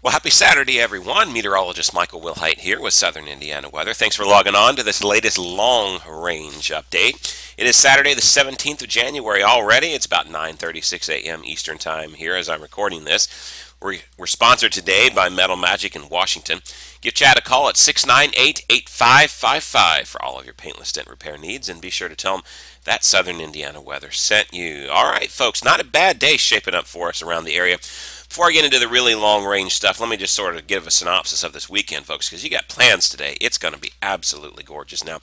Well, happy Saturday, everyone. Meteorologist Michael Wilhite here with Southern Indiana Weather. Thanks for logging on to this latest long-range update. It is Saturday, the 17th of January already. It's about 9:36 a.m. Eastern Time here as I'm recording this. We're sponsored today by Metal Magic in Washington. Give Chad a call at 698-8555 for all of your paintless dent repair needs, and be sure to tell him that Southern Indiana Weather sent you. All right, folks, not a bad day shaping up for us around the area. Before I get into the really long-range stuff, let me just sort of give a synopsis of this weekend, folks, because you got plans today. It's going to be absolutely gorgeous. Now,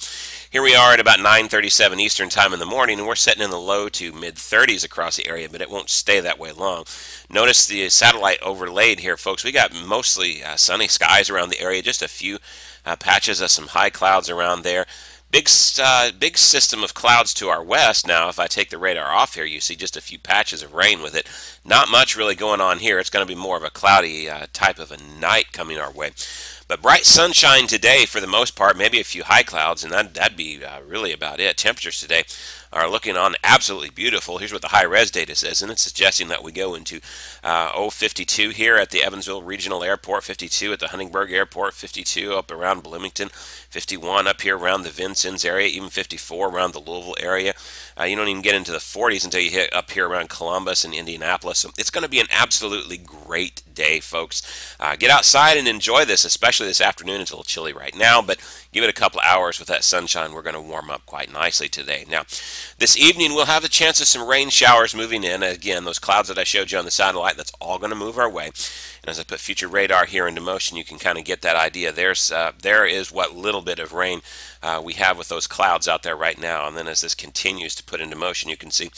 here we are at about 9:37 Eastern Time in the morning, and we're setting in the low to mid-30s across the area, but it won't stay that way long. Notice the satellite overlaid here, folks. We got mostly sunny skies around the area, just a few patches of some high clouds around there. Big system of clouds to our west. Now, if I take the radar off here, you see just a few patches of rain with it. Not much really going on here. It's going to be more of a cloudy type of a night coming our way. But bright sunshine today for the most part, maybe a few high clouds, and that'd be really about it. Temperatures today are looking on absolutely beautiful. Here's what the high-res data says, and it's suggesting that we go into 52 here at the Evansville Regional Airport, 52 at the Huntingburg Airport, 52 up around Bloomington, 51 up here around the Vincennes area, even 54 around the Louisville area. You don't even get into the 40s until you hit up here around Columbus and Indianapolis. So it's going to be an absolutely great day, folks. Get outside and enjoy this, especially this afternoon. It's a little chilly right now, but give it a couple hours with that sunshine. We're going to warm up quite nicely today. Now, this evening we'll have a chance of some rain showers moving in. Again, those clouds that I showed you on the satellite, that's all going to move our way. And as I put future radar here into motion, you can kind of get that idea. There is what little bit of rain we have with those clouds out there right now. And then as this continues to put into motion, you can see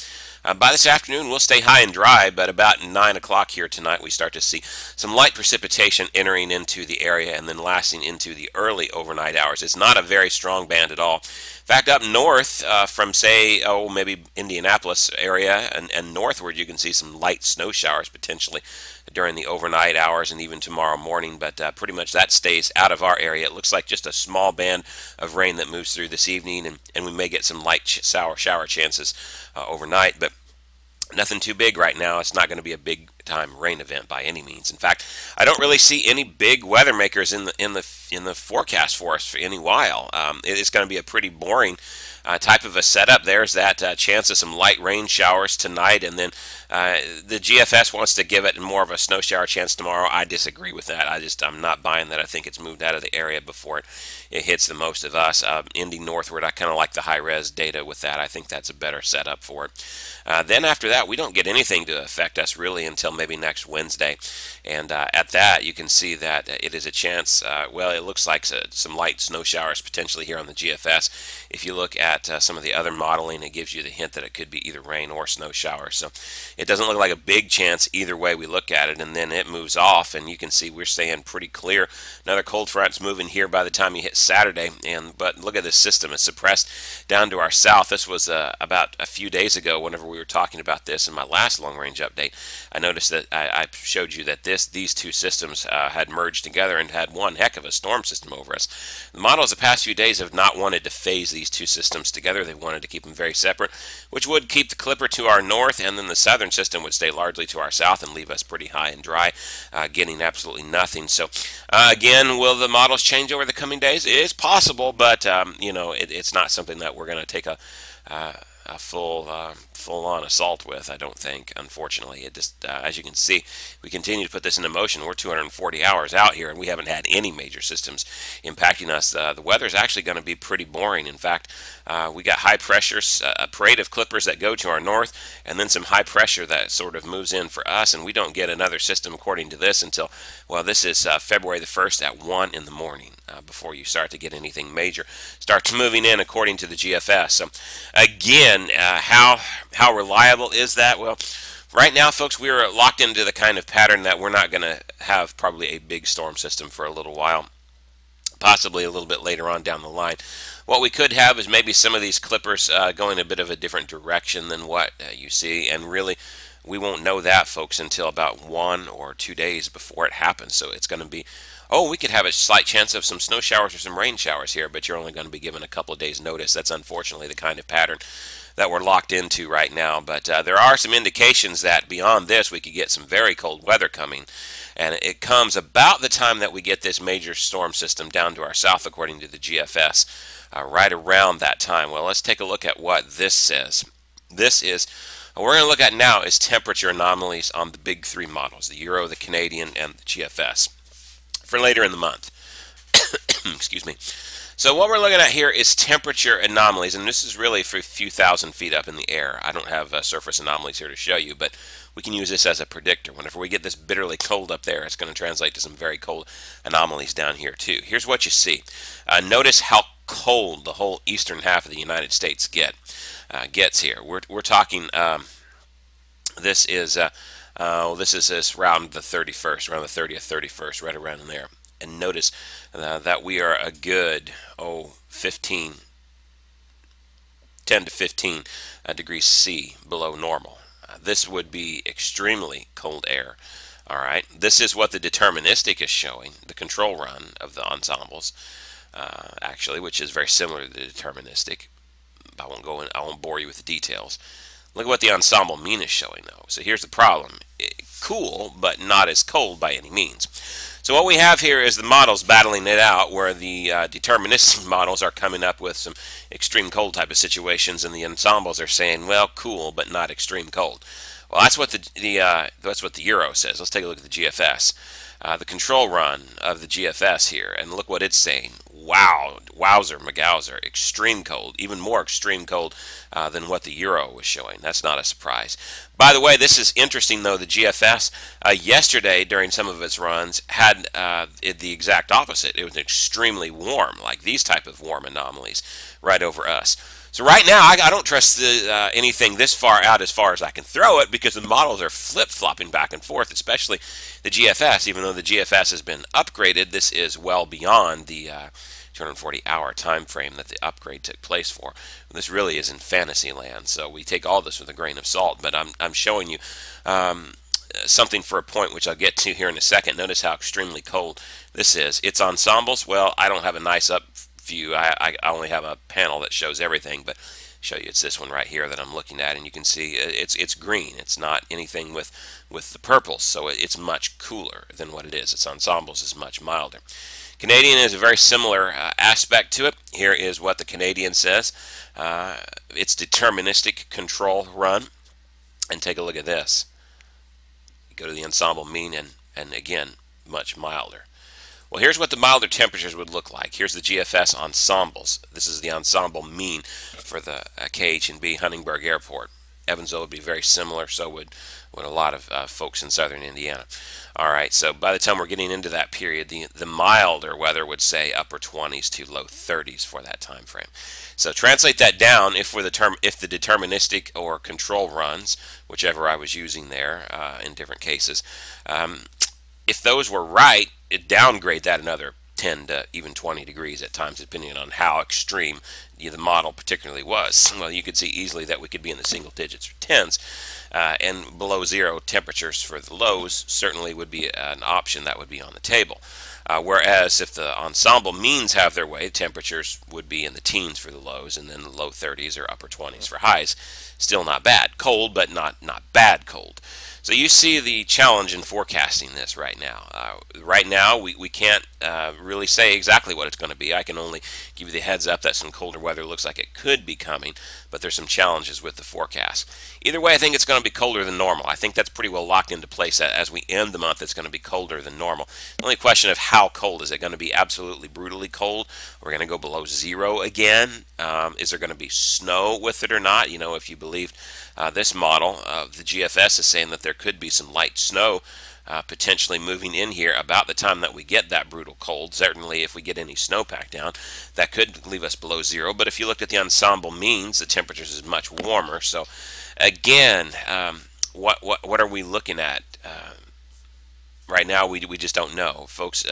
by this afternoon we'll stay high and dry, but about 9 o'clock here tonight we start to see some light precipitation entering into the area and then lasting into the early overnight hours. It's not a very strong band at all. In fact, up north from, say, maybe Indianapolis area and northward, you can see some light snow showers potentially during the overnight hours and even tomorrow morning, but pretty much that stays out of our area. It looks like just a small band of rain that moves through this evening, and we may get some light shower chances overnight, but nothing too big right now. It's not going to be a big time rain event by any means. In fact, I don't really see any big weather makers in the forecast for us for any while. It's going to be a pretty boring type of a setup. There's that chance of some light rain showers tonight, and then the GFS wants to give it more of a snow shower chance tomorrow. I disagree with that. I'm not buying that. I think it's moved out of the area before it hits the most of us. Indy northward, I kind of like the high-res data with that. I think that's a better setup for it. Then after that, we don't get anything to affect us really until maybe next Wednesday. And at that, you can see that it is a chance, well, it looks like some light snow showers potentially here on the GFS. If you look at some of the other modeling, it gives you the hint that it could be either rain or snow showers. So it doesn't look like a big chance either way we look at it, and then it moves off, and you can see we're staying pretty clear. Another cold front's moving here by the time you hit Saturday, but look at this system. It's suppressed down to our south. This was about a few days ago whenever we were talking about this in my last long-range update. I noticed that I showed you that these two systems had merged together and had one heck of a storm system over us. The models the past few days have not wanted to phase these two systems together. They wanted to keep them very separate, which would keep the Clipper to our north, and then the southern system would stay largely to our south and leave us pretty high and dry, getting absolutely nothing. So again, will the models change over the coming days? It is possible, but it's not something that we're going to take a full-on assault with, I don't think, unfortunately. It just, as you can see, we continue to put this into motion. We're 240 hours out here, and we haven't had any major systems impacting us. The weather is actually going to be pretty boring. In fact, we got high pressure, a parade of clippers that go to our north, and then some high pressure that sort of moves in for us, and we don't get another system according to this until, well, this is February the 1st at 1 in the morning before you start to get anything major. Starts moving in according to the GFS. So, again, how reliable is that? Well, right now, folks, we are locked into the kind of pattern that we're not going to have probably a big storm system for a little while, possibly a little bit later on down the line. What we could have is maybe some of these clippers going a bit of a different direction than what you see, and really We won't know that, folks, until about 1 or 2 days before it happens. So it's going to be, oh, we could have a slight chance of some snow showers or some rain showers here, but you're only going to be given a couple of days notice. That's unfortunately the kind of pattern that we're locked into right now. But there are some indications that beyond this, we could get some very cold weather coming. And it comes about the time that we get this major storm system down to our south, according to the GFS, right around that time. Well, let's take a look at what this says. This is, what we're going to look at now is temperature anomalies on the big three models, the Euro, the Canadian, and the GFS, for later in the month. Excuse me. So what we're looking at here is temperature anomalies, and this is really for a few thousand feet up in the air. I don't have surface anomalies here to show you, but we can use this as a predictor. Whenever we get this bitterly cold up there, it's going to translate to some very cold anomalies down here too. Here's what you see. Notice how cold the whole eastern half of the United States gets here. We're talking. This is around the 31st, around the 30th, 31st, right around in there. And notice that we are a good 10 to 15 degrees C below normal. This would be extremely cold air. All right, this is what the deterministic is showing, the control run of the ensembles, actually, which is very similar to the deterministic. I won't bore you with the details. Look at what the ensemble mean is showing, though. So here's the problem. Cool, but not as cold by any means. So what we have here is the models battling it out, where the deterministic models are coming up with some extreme cold type of situations, and the ensembles are saying, well, cool, but not extreme cold. Well, that's what the Euro says. Let's take a look at the GFS. The control run of the GFS here, and look what it's saying. Wow, wowzer, magowzer, extreme cold, even more extreme cold than what the Euro was showing. That's not a surprise. By the way, this is interesting, though. The GFS yesterday, during some of its runs, had the exact opposite. It was extremely warm, like these type of warm anomalies right over us. So right now, I don't trust anything this far out as far as I can throw it, because the models are flip-flopping back and forth, especially the GFS. Even though the GFS has been upgraded, this is well beyond the 240-hour time frame that the upgrade took place for. This really is in fantasy land, so we take all this with a grain of salt. But I'm showing you something for a point, which I'll get to here in a second. Notice how extremely cold this is. It's ensembles. Well, I don't have a nice up view. I only have a panel that shows everything, but show you it's this one right here that I'm looking at, and you can see it's green. It's not anything with the purples, so it's much cooler than what it is. Its ensembles is much milder. Canadian is a very similar aspect to it. Here is what the Canadian says. It's deterministic control run, and take a look at this. You go to the ensemble mean, and again, much milder. Well, here's what the milder temperatures would look like. Here's the GFS ensembles. This is the ensemble mean for the KH&B Huntingburg Airport. Evansville would be very similar, so would a lot of folks in southern Indiana. All right, so by the time we're getting into that period, the milder weather would say upper 20s to low 30s for that time frame. So translate that down if the deterministic or control runs, whichever I was using there in different cases, if those were right, it downgrade that another 10 to even 20 degrees at times, depending on how extreme the model particularly was. Well, you could see easily that we could be in the single digits or tens, and below zero temperatures for the lows certainly would be an option that would be on the table. Whereas if the ensemble means have their way, temperatures would be in the teens for the lows, and then the low 30s or upper 20s for highs. Still not bad. Cold, but not bad cold. So you see the challenge in forecasting this right now. Right now, we can't really say exactly what it's going to be. I can only give you the heads up that some colder weather looks like it could be coming, but there's some challenges with the forecast. Either way, I think it's going to be colder than normal. I think that's pretty well locked into place. As we end the month, it's going to be colder than normal. The only question of how cold. Is it going to be absolutely brutally cold? We're going to go below zero again. Is there going to be snow with it or not? You know, if you believed this model, the GFS is saying that there could be some light snow potentially moving in here about the time that we get that brutal cold. Certainly if we get any snowpack down, that could leave us below zero. But if you looked at the ensemble means, the temperatures is much warmer. So again, what are we looking at right now we just don't know, folks.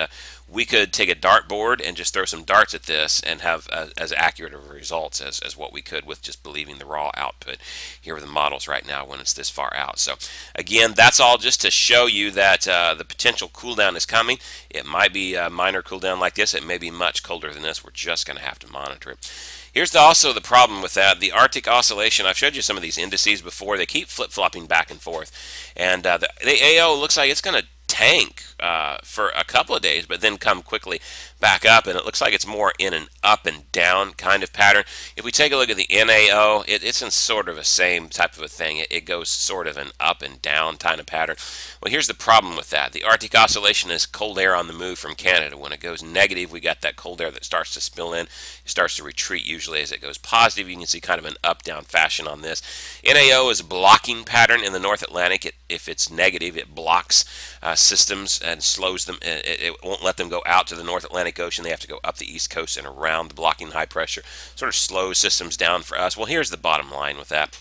We could take a dartboard and just throw some darts at this and have as accurate of results as what we could with just believing the raw output here with the models right now when it's this far out. So again, that's all just to show you that the potential cool down is coming. It might be a minor cool down like this. It may be much colder than this. We're just going to have to monitor it. Here's also the problem with that. The Arctic Oscillation, I've showed you some of these indices before. They keep flip-flopping back and forth. And the AO looks like it's going to tank for a couple of days, but then come quickly back up, and it looks like it's more in an up and down kind of pattern. If we take a look at the NAO, it's in sort of the same type of a thing. It goes sort of an up and down kind of pattern. Well, here's the problem with that. The Arctic Oscillation is cold air on the move from Canada. When it goes negative, we got that cold air that starts to spill in. It starts to retreat usually as it goes positive. You can see kind of an up-down fashion on this. NAO is a blocking pattern in the North Atlantic. If it's negative, it blocks systems and slows them. It won't let them go out to the North Atlantic Ocean. They have to go up the East Coast and around the blocking high pressure. Sort of slows systems down for us. Well, here's the bottom line with that.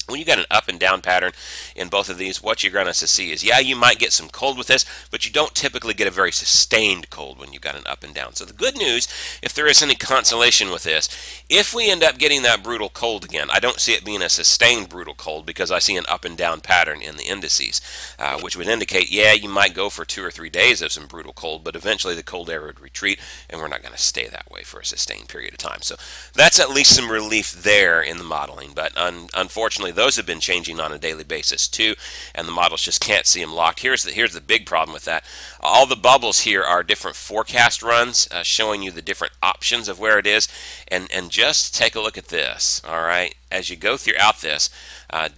When you got an up and down pattern in both of these, what you're going to see is, yeah, you might get some cold with this, but you don't typically get a very sustained cold when you've got an up and down. So the good news, if there is any consolation with this, if we end up getting that brutal cold again, I don't see it being a sustained brutal cold because I see an up and down pattern in the indices, which would indicate, yeah, you might go for 2 or 3 days of some brutal cold, but eventually the cold air would retreat, and we're not going to stay that way for a sustained period of time. So that's at least some relief there in the modeling, but unfortunately, those have been changing on a daily basis too, and the models just can't see them locked. Here's the big problem with that. All the bubbles here are different forecast runs showing you the different options of where it is, and just take a look at this. All right, as you go throughout this,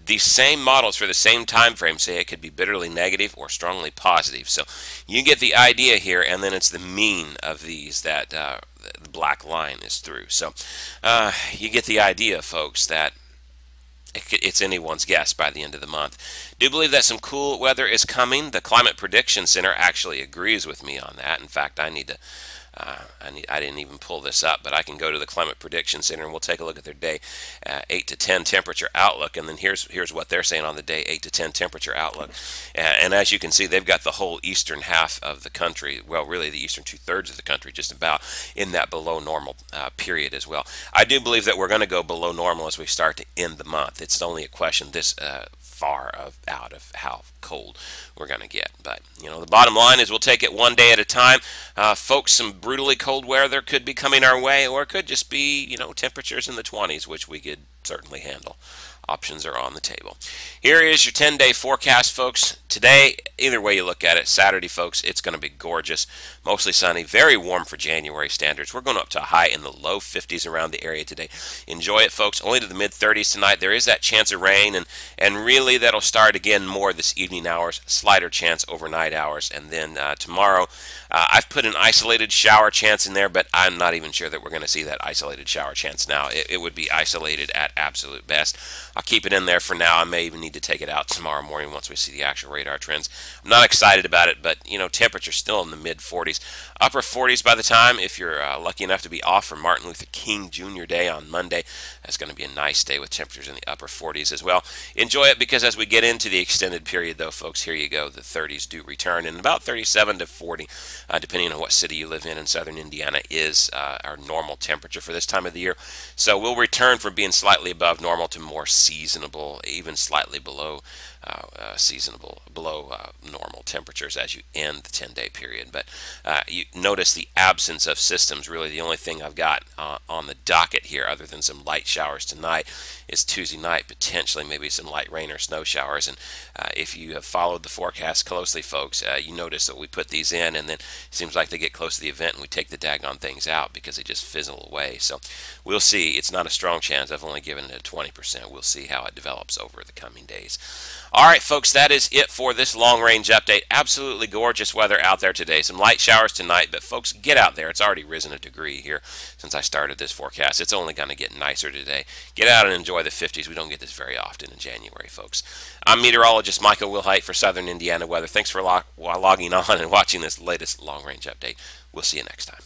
these same models for the same time frame say it could be bitterly negative or strongly positive. So you get the idea here, and then it's the mean of these that the black line is through. So you get the idea, folks, that it's anyone's guess by the end of the month. Do believe that some cool weather is coming. The Climate Prediction Center actually agrees with me on that. In fact, I didn't even pull this up, but I can go to the Climate Prediction Center and we'll take a look at their day 8 to 10 temperature outlook, and then here's what they're saying on the day 8 to 10 temperature outlook. And as you can see, they've got the whole eastern half of the country, well, really the eastern 2/3 of the country, just about in that below normal period as well. I do believe that we're going to go below normal as we start to end the month. It's only a question this far out of how cold we're going to get. But, you know, the bottom line is we'll take it one day at a time. Folks, some brutally cold weather could be coming our way, or it could just be, you know, temperatures in the 20s, which we could certainly handle. Options are on the table. Here is your 10-day forecast, folks. Today, either way you look at it, Saturday, folks, it's going to be gorgeous. Mostly sunny, very warm for January standards. We're going up to a high in the low 50s around the area today. Enjoy it, folks. Only to the mid-30s tonight. There is that chance of rain, and really that'll start again more this evening hours, slighter chance overnight hours. And then tomorrow, I've put an isolated shower chance in there, but I'm not even sure that we're going to see that isolated shower chance now. It would be isolated at absolute best. I'll keep it in there for now. I may even need to take it out tomorrow morning once we see the actual radar trends. I'm not excited about it, but, you know, temperature's still in the mid-40s. Upper 40s by the time, if you're lucky enough to be off for Martin Luther King Jr. Day on Monday. That's going to be a nice day with temperatures in the upper 40s as well. Enjoy it, because as we get into the extended period, though, folks, here you go. The 30s do return, and about 37 to 40, depending on what city you live in southern Indiana, is our normal temperature for this time of the year. So we'll return from being slightly above normal to more seasonable, even slightly below normal temperatures as you end the 10-day period. But you notice the absence of systems. Really, the only thing I've got on the docket here, other than some light showers tonight, is Tuesday night, potentially maybe some light rain or snow showers. And if you have followed the forecast closely, folks, you notice that we put these in, and then it seems like they get close to the event and we take the daggone things out because they just fizzle away. So we'll see. It's not a strong chance. I've only given it a 20%. We'll see how it develops over the coming days. All right, folks, that is it for this long-range update. Absolutely gorgeous weather out there today. Some light showers tonight, but folks, get out there. It's already risen a degree here since I started this forecast. It's only going to get nicer today. Get out and enjoy the 50s. We don't get this very often in January, folks. I'm meteorologist Michael Wilhite for Southern Indiana Weather. Thanks for logging on and watching this latest long-range update. We'll see you next time.